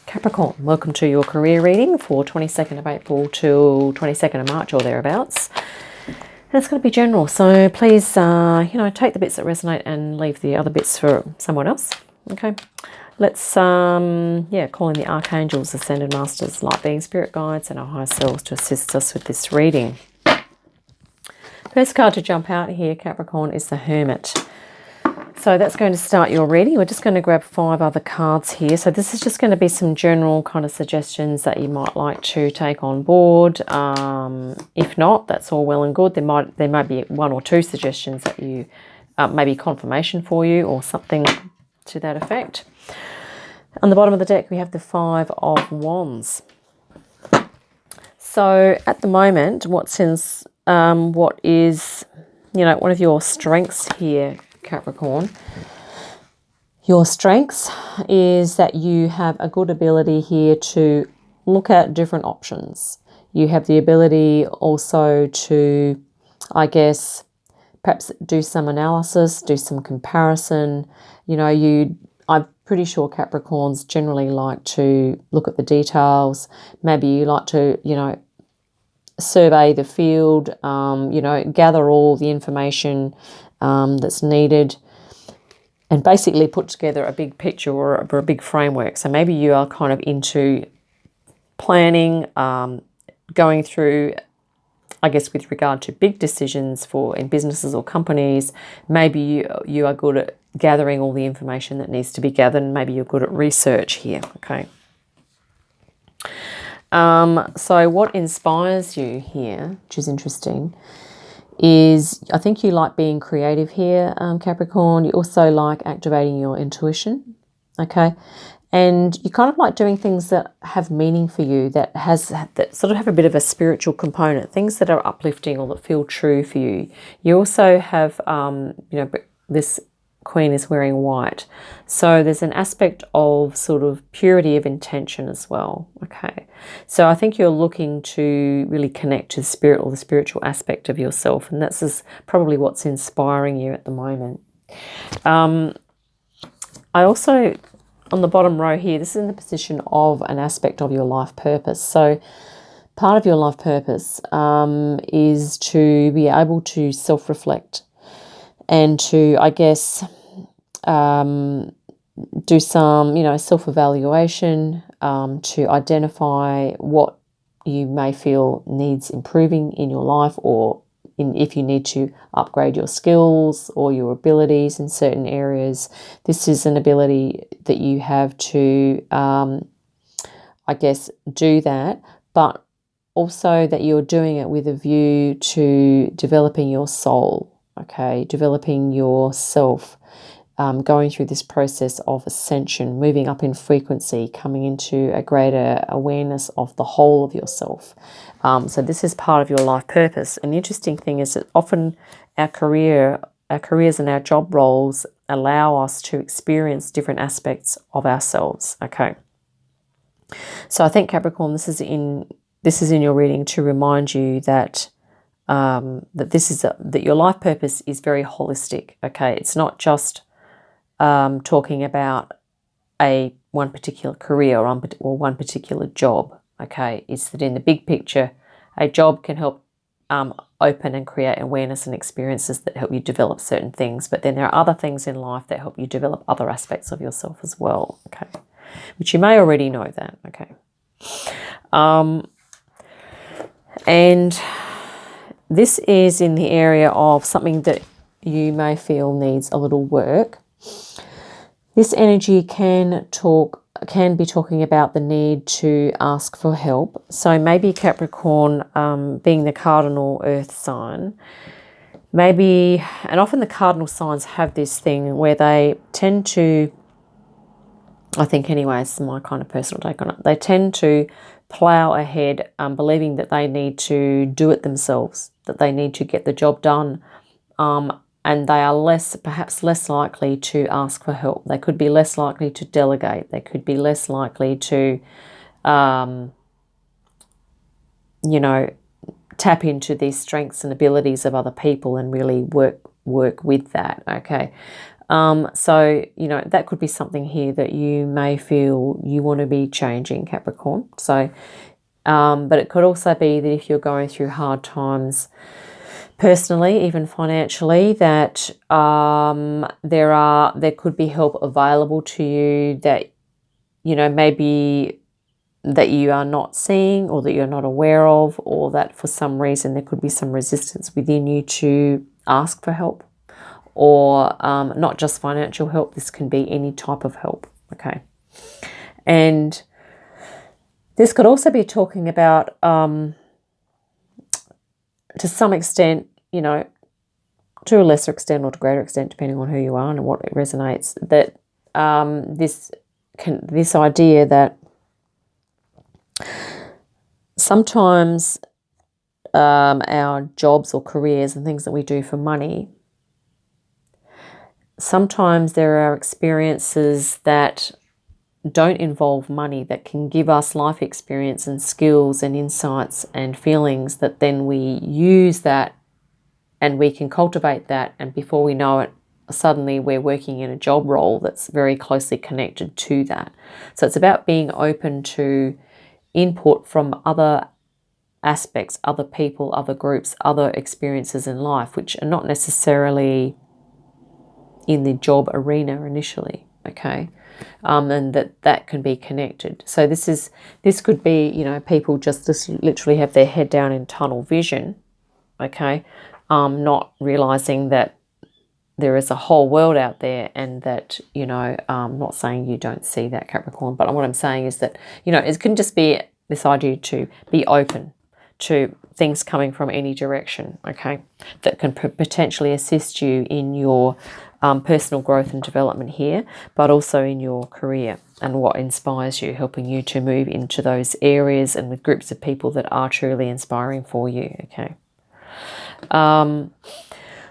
Capricorn, welcome to your career reading for 22nd of April till 22nd of March or thereabouts. And it's going to be general, so please, take the bits that resonate and leave the other bits for someone else. Okay, let's, call in the archangels, ascended masters, light beings, spirit guides, and our higher selves to assist us with this reading. First card to jump out here, Capricorn, is the Hermit. So that's going to start your reading. We're just going to grab 5 other cards here. So this is just going to be some general kind of suggestions that you might like to take on board. If not, that's all well and good. There might be 1 or 2 suggestions that you maybe confirmation for you or something to that effect. On the bottom of the deck, we have the 5 of Wands. So at the moment, what is one of your strengths here, Capricorn? Your strengths is that you have a good ability here to look at different options. You have the ability also to, I guess, perhaps do some analysis, do some comparison. I'm pretty sure Capricorns generally like to look at the details. Maybe you like to, survey the field, gather all the information that's needed and basically put together a big picture or a big framework. So maybe you are kind of into planning, going through, I guess, with regard to big decisions in businesses or companies. Maybe you are good at gathering all the information that needs to be gathered, and maybe you're good at research here, okay? So what inspires you here, which is interesting, is I think you like being creative here, Capricorn. You also like activating your intuition, okay? And you kind of like doing things that have meaning for you, that sort of have a bit of a spiritual component, things that are uplifting or that feel true for you. You also have, this Queen is wearing white. So there's an aspect of sort of purity of intention as well, okay? So I think you're looking to really connect to the spirit or the spiritual aspect of yourself, and that's probably what's inspiring you at the moment. I also, on the bottom row here, this is in the position of an aspect of your life purpose. So part of your life purpose is to be able to self-reflect and to, I guess, do some, self-evaluation, to identify what you may feel needs improving in your life, or if you need to upgrade your skills or your abilities in certain areas. This is an ability that you have to, I guess, do that, but also that you're doing it with a view to developing your soul, okay, developing yourself, going through this process of ascension, moving up in frequency, coming into a greater awareness of the whole of yourself. So this is part of your life purpose. And the interesting thing is that often our careers and our job roles allow us to experience different aspects of ourselves, okay? So I think, Capricorn, this is in your reading to remind you that that your life purpose is very holistic, okay? It's not just talking about one particular career or one particular job, okay? It's that in the big picture, a job can help open and create awareness and experiences that help you develop certain things, but then there are other things in life that help you develop other aspects of yourself as well, okay? Which you may already know that, okay? And this is in the area of something that you may feel needs a little work. This energy can be talking about the need to ask for help. So maybe Capricorn, being the cardinal earth sign, and often the cardinal signs have this thing where they tend to, I think anyway, it's my kind of personal take on it, they tend to plow ahead, believing that they need to do it themselves, that they need to get the job done, and they are perhaps less likely to ask for help. They could be less likely to delegate. They could be less likely to, tap into these strengths and abilities of other people and really work with that, okay? So, that could be something here that you may feel you want to be changing, Capricorn. So, but it could also be that if you're going through hard times personally, even financially, that there could be help available to you that, maybe that you are not seeing or that you're not aware of, or that for some reason there could be some resistance within you to ask for help. Or not just financial help, this can be any type of help, okay? And this could also be talking about, to some extent, to a lesser extent or to a greater extent, depending on who you are and what it resonates, that this idea that sometimes our jobs or careers and things that we do for money, sometimes there are experiences that don't involve money that can give us life experience and skills and insights and feelings that then we use that and we can cultivate that, and before we know it, suddenly we're working in a job role that's very closely connected to that. So it's about being open to input from other aspects, other people, other groups, other experiences in life, which are not necessarily in the job arena initially, okay? And that can be connected. So this could be, people just literally have their head down in tunnel vision, okay? Not realizing that there is a whole world out there, and that, I'm not saying you don't see that, Capricorn, but what I'm saying is that, it can just be this idea to be open to things coming from any direction, okay, that can potentially assist you in your personal growth and development here, but also in your career and what inspires you, helping you to move into those areas and with groups of people that are truly inspiring for you, okay.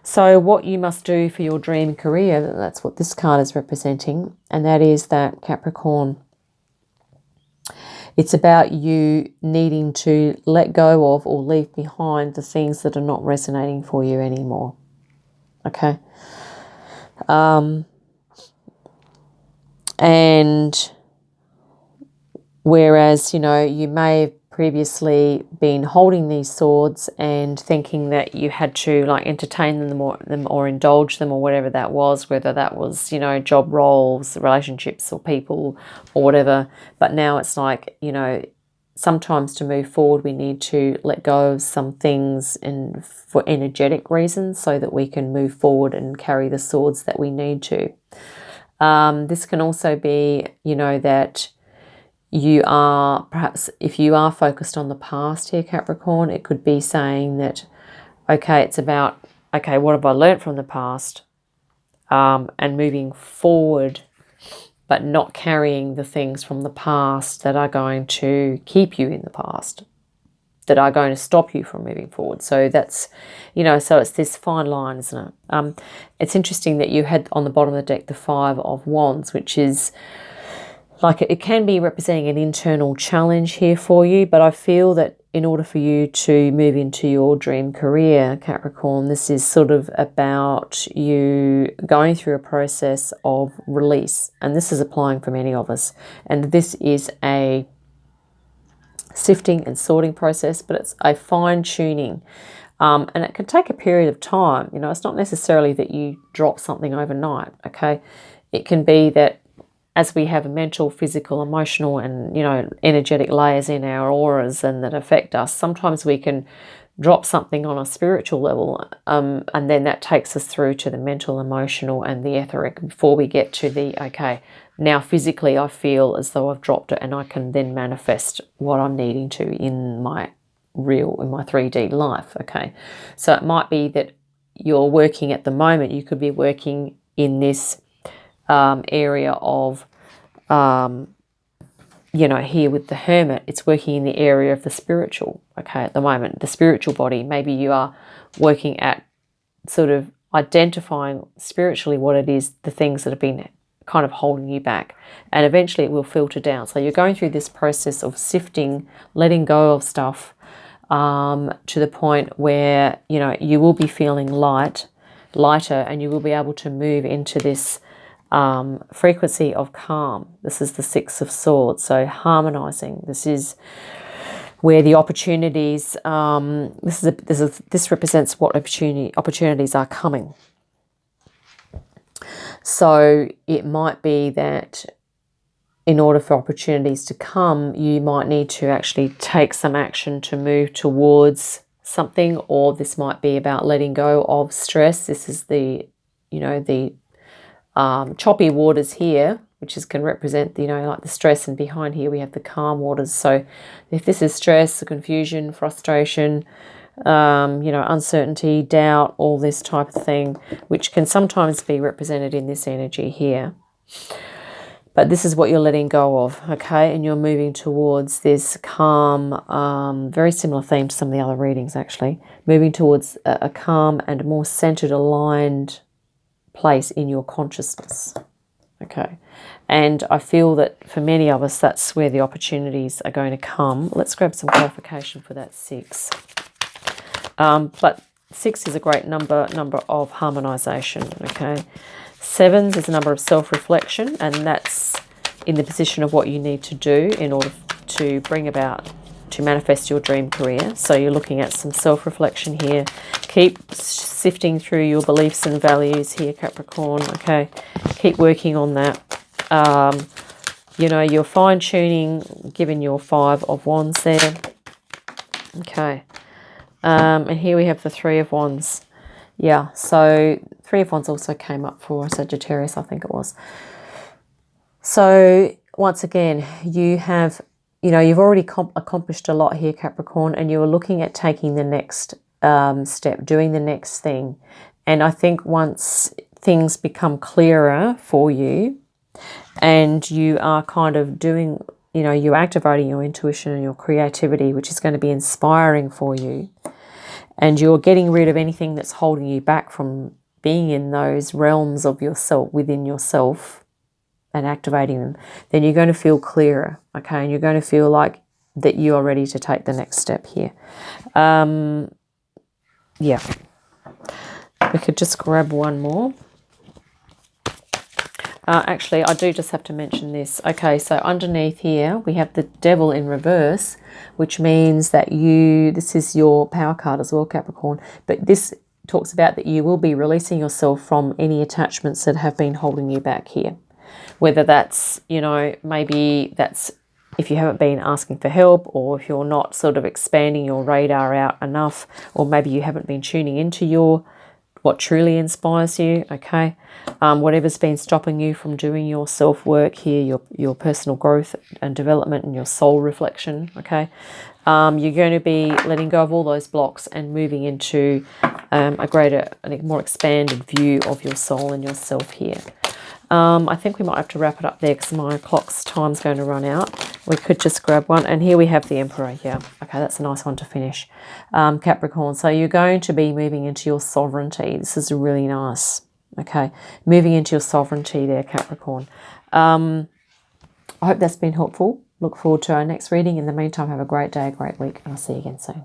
So what you must do for your dream career, that's what this card is representing, and that is that, Capricorn, it's about you needing to let go of or leave behind the things that are not resonating for you anymore, okay? And whereas, you may have previously been holding these swords and thinking that you had to entertain them or indulge them or whatever that was, whether that was, job roles, relationships or people or whatever. But now it's sometimes to move forward, we need to let go of some things and for energetic reasons so that we can move forward and carry the swords that we need to. This can also be, that you are, perhaps if you are focused on the past here, Capricorn, it could be saying that, okay, it's about, okay, what have I learned from the past, and moving forward, but not carrying the things from the past that are going to keep you in the past, that are going to stop you from moving forward. So that's, so it's this fine line, isn't it? It's interesting that you had on the bottom of the deck the Five of Wands, which is it can be representing an internal challenge here for you, but I feel that in order for you to move into your dream career, Capricorn, this is sort of about you going through a process of release, and this is applying for many of us, and this is a sifting and sorting process, but it's a fine-tuning, and it can take a period of time. It's not necessarily that you drop something overnight, okay? It can be that as we have mental, physical, emotional, and, energetic layers in our auras and that affect us, sometimes we can drop something on a spiritual level, and then that takes us through to the mental, emotional, and the etheric before we get to the, okay, now physically I feel as though I've dropped it and I can then manifest what I'm needing to in my 3D life, okay? So it might be that you're working at the moment, you could be working in this area of, here with the Hermit, it's working in the area of the spiritual, okay, at the moment, the spiritual body. Maybe you are working at sort of identifying spiritually what it is, the things that have been kind of holding you back, and eventually it will filter down. So you're going through this process of sifting, letting go of stuff, to the point where, you will be feeling light, lighter, and you will be able to move into this frequency of calm. This is the Six of Swords, so harmonizing. This is where the opportunities, this represents what opportunities are coming. So it might be that in order for opportunities to come, you might need to actually take some action to move towards something, or this might be about letting go of stress. This is the, the choppy waters here, which can represent, like the stress, and behind here we have the calm waters. So if this is stress, confusion, frustration, uncertainty, doubt, all this type of thing, which can sometimes be represented in this energy here. But this is what you're letting go of, okay? And you're moving towards this calm, very similar theme to some of the other readings, actually. Moving towards a calm and more centered, aligned place in your consciousness, okay? And I feel that for many of us, that's where the opportunities are going to come. Let's grab some clarification for that 6. But 6 is a great number of harmonization, okay? 7s is a number of self-reflection, and that's in the position of what you need to do in order to bring about, to manifest your dream career. So you're looking at some self-reflection here. Keep sifting through your beliefs and values here, Capricorn, okay? Keep working on that. You're fine-tuning, given your 5 of Wands there. Okay. And here we have the 3 of Wands. Yeah, so 3 of Wands also came up for Sagittarius, I think it was. So once again, you have, you've already accomplished a lot here, Capricorn, and you're looking at taking the next step, doing the next thing. And I think once things become clearer for you and you are kind of doing, you're activating your intuition and your creativity, which is going to be inspiring for you, and you're getting rid of anything that's holding you back from being in those realms of yourself, within yourself, and activating them, then you're going to feel clearer, okay? And you're going to feel like that you are ready to take the next step here. Yeah. We could just grab one more. Actually, I do just have to mention this. Okay, so underneath here, we have the Devil in reverse, which means that this is your power card as well, Capricorn. But this talks about that you will be releasing yourself from any attachments that have been holding you back here. Whether that's, maybe that's if you haven't been asking for help, or if you're not sort of expanding your radar out enough, or maybe you haven't been tuning into what truly inspires you, okay? Whatever's been stopping you from doing your self-work here, your personal growth and development and your soul reflection, okay? You're going to be letting go of all those blocks and moving into a more expanded view of your soul and yourself here. I think we might have to wrap it up there because my clock's time's going to run out. We could just grab one. And here we have the Emperor. Yeah, okay, that's a nice one to finish. Capricorn, so you're going to be moving into your sovereignty. This is really nice. Okay, moving into your sovereignty there, Capricorn. I hope that's been helpful. Look forward to our next reading. In the meantime, have a great day, a great week, and I'll see you again soon.